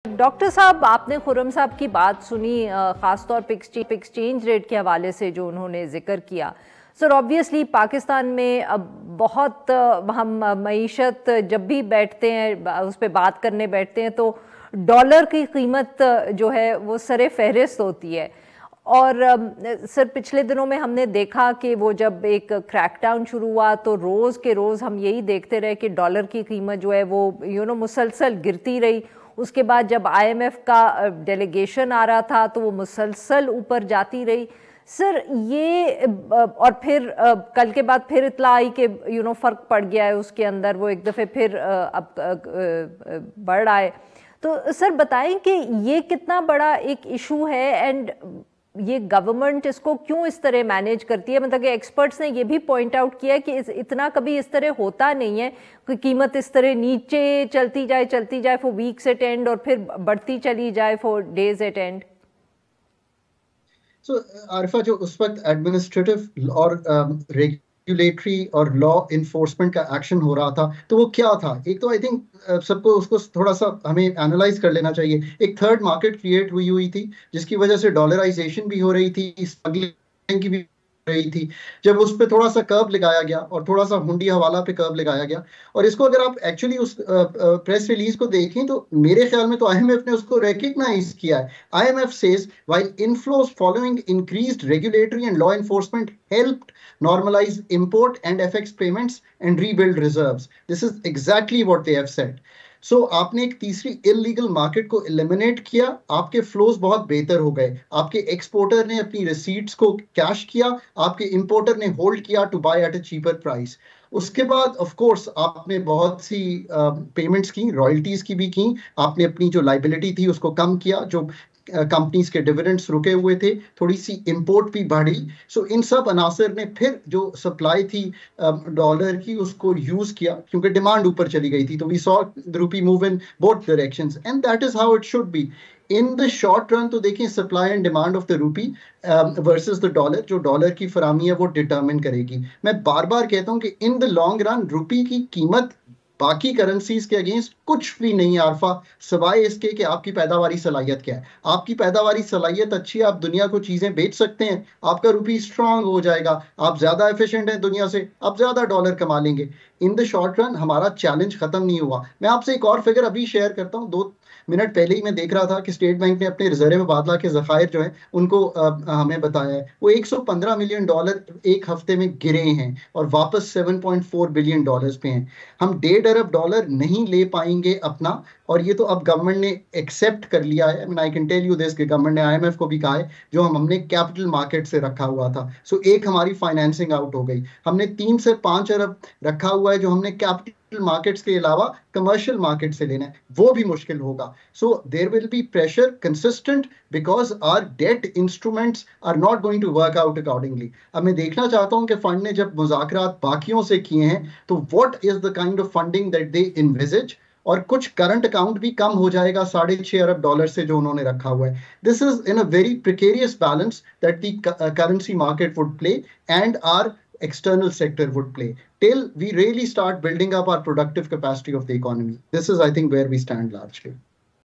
Doctor साहब, आपने खुर्रम साहब की बात सुनी, ख़ासतौर पे एक्सचेंज रेट के हवाले से जो उन्होंने जिक्र किया। सर ऑब्वियसली पाकिस्तान में अब बहुत हम मईशत जब भी बैठते हैं उस पर बात करने बैठते हैं तो डॉलर की कीमत जो है वो सरे फहरिस्त होती है। और सर पिछले दिनों में हमने देखा कि वो जब एक क्रैकडाउन शुरू हुआ तो रोज़ के रोज़ हम यही देखते रहे कि डॉलर की कीमत जो है वो मुसलसल गिरती रही। उसके बाद जब IMF का डेलीगेशन आ रहा था तो वो मुसलसल ऊपर जाती रही। सर ये और फिर कल के बाद फिर इत्तला आई कि फ़र्क पड़ गया है उसके अंदर, वो एक दफ़े फिर अब बढ़ आए। तो सर बताएं कि ये कितना बड़ा एक इशू है एंड ये गवर्नमेंट इसको क्यों इस तरह मैनेज करती है। मतलब कि एक्सपर्ट्स ने ये भी पॉइंट आउट किया है कि इतना कभी इस तरह होता नहीं है कि कीमत इस तरह नीचे चलती जाए फॉर वीक्स एट एंड और फिर बढ़ती चली जाए फॉर डेज एट एंड। सो आरिफा, जो उस वक्त एडमिनिस्ट्रेटिव और रेगुलेटरी और लॉ इन्फोर्समेंट का एक्शन हो रहा था तो वो क्या था। एक तो आई थिंक सबको उसको थोड़ा सा हमें एनालाइज कर लेना चाहिए। एक थर्ड मार्केट क्रिएट हुई थी जिसकी वजह से डॉलराइजेशन भी हो रही थी, स्मगलिंग की भी रही थी। जब उस पर थोड़ा सा कर्व लगाया गया और थोड़ा सा हुंडी हवाला पे कर्व लगाया गया, और इसको अगर आप एक्चुअली उस प्रेस रिलीज को देखें तो मेरे ख्याल में तो IMF ने उसको रिकग्नाइज किया है। IMF says while inflows following increased regulatory and law enforcement helped normalize import and FX payments and rebuild reserves. This is exactly what they have said. आपने एक तीसरी इलीगल मार्केट को एलिमिनेट किया, आपके फ्लोज बहुत बेहतर हो गए, आपके एक्सपोर्टर ने अपनी रिसीट्स को कैश किया, आपके इंपोर्टर ने होल्ड किया to buy at a cheaper price. उसके बाद ऑफ कोर्स आपने बहुत सी पेमेंट्स की, रॉयल्टीज की भी की, आपने अपनी जो लाइबिलिटी थी उसको कम किया, जो कंपनीज के डिविडेंड्स रुके हुए थे, थोड़ी सी इंपोर्ट भी बढ़ी। इन सब अनासर ने फिर जो सप्लाई थी डॉलर की उसको यूज किया क्योंकि डिमांड ऊपर चली गई थी। तो we saw the rupee move in both directions and that is how it should be in the short run. तो देखिए supply and demand of the rupee versus the dollar, जो डॉलर की फरामी है वो डिटरमिन करेगी। मैं बार बार कहता हूं कि इन द लॉन्ग रन रूपी की कीमत बाकी करेंसीज के अगेंस्ट कुछ भी नहीं है आरफा, सिवाय इसके कि आपकी पैदावारी सलाहियत क्या है। आपकी पैदावारी सलाहियत अच्छी है, आप दुनिया को चीजें बेच सकते हैं, आपका रूपी स्ट्रांग हो जाएगा, आप ज्यादा एफिशिएंट हैं दुनिया से, आप ज्यादा डॉलर कमा लेंगे। इन द शॉर्ट रन हमारा चैलेंज खत्म नहीं हुआ। मैं आपसे एक और फिगर अभी शेयर करता हूँ। 2 मिनट पहले ही मैं देख रहा था कि स्टेट बैंक ने अपने रिजर्व मुबादला के जखायर जो है उनको हमें बताया है, वो $115 मिलियन एक हफ्ते में गिरे हैं और वापस $7.4 बिलियन पे हैं। हम $1.5 अरब नहीं ले पाएंगे अपना, और ये तो अब गवर्नमेंट ने एक्सेप्ट कर लिया है। I can tell you this कि गवर्नमेंट ने IMF को भी कहा है जो हमने कैपिटल मार्केट से रखा हुआ था। एक हमारी फाइनेंसिंग आउट हो गई। हमने 3 से 5 अरब रखा हुआ है जो हमने कैपिटल मार्केट्स के अलावा कमर्शियल मार्केट से लेना है, वो भी मुश्किल होगा। There will be pressure consistent because our debt instruments are not going to work out accordingly. अब मैं देखना चाहता हूं कि फंड ने जब मुज़ाकरात बाकियों से किए हैं तो what is the kind of funding that they envisage, और कुछ करंट अकाउंट भी कम हो जाएगा $6.5 अरब से जो उन्होंने रखा हुआ है। This is in a very precarious balance that the currency market would play and are external sector would play till we really start building up our productive capacity of the economy. This is, I think, where we stand largely.